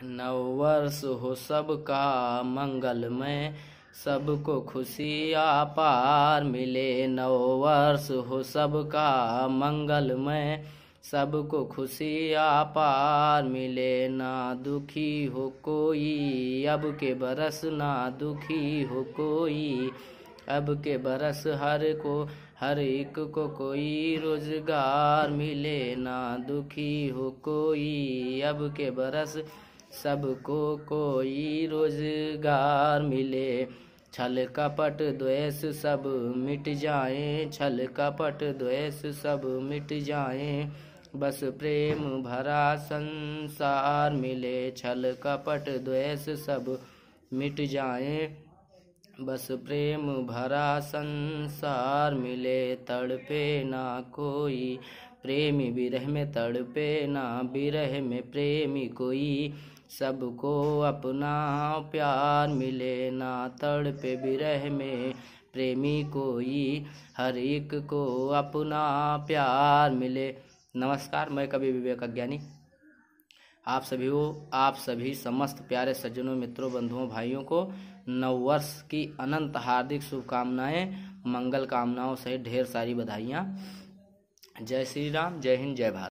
नव वर्ष हो सबका मंगलमय, सबको खुशियाँ पार मिले। नव वर्ष हो सबका मंगलमय, सबको खुशियाँ पार मिले। ना दुखी हो कोई अब के बरस, ना दुखी हो कोई अब के बरस। हर एक को कोई रोजगार मिले। ना दुखी हो कोई अब के बरस, सबको कोई रोजगार मिले। छल कपट द्वेष सब मिट जाए, छल कपट द्वेष सब मिट जाए। बस प्रेम भरा संसार मिले। छल कपट द्वेष सब मिट जाए, बस प्रेम भरा संसार मिले। तड़पे ना कोई प्रेमी विरह में, तड़पे ना विरह में प्रेमी कोई। सबको अपना प्यार मिले। ना तड़पे विरह में प्रेमी कोई, हर एक को अपना प्यार मिले। नमस्कार, मैं कवि विवेक अज्ञानी आप सभी समस्त प्यारे सज्जनों, मित्रों, बंधुओं, भाइयों को नववर्ष की अनंत हार्दिक शुभकामनाएं, मंगल कामनाओं सहित ढेर सारी बधाइयाँ। जय श्री राम, जय हिंद, जय भारत।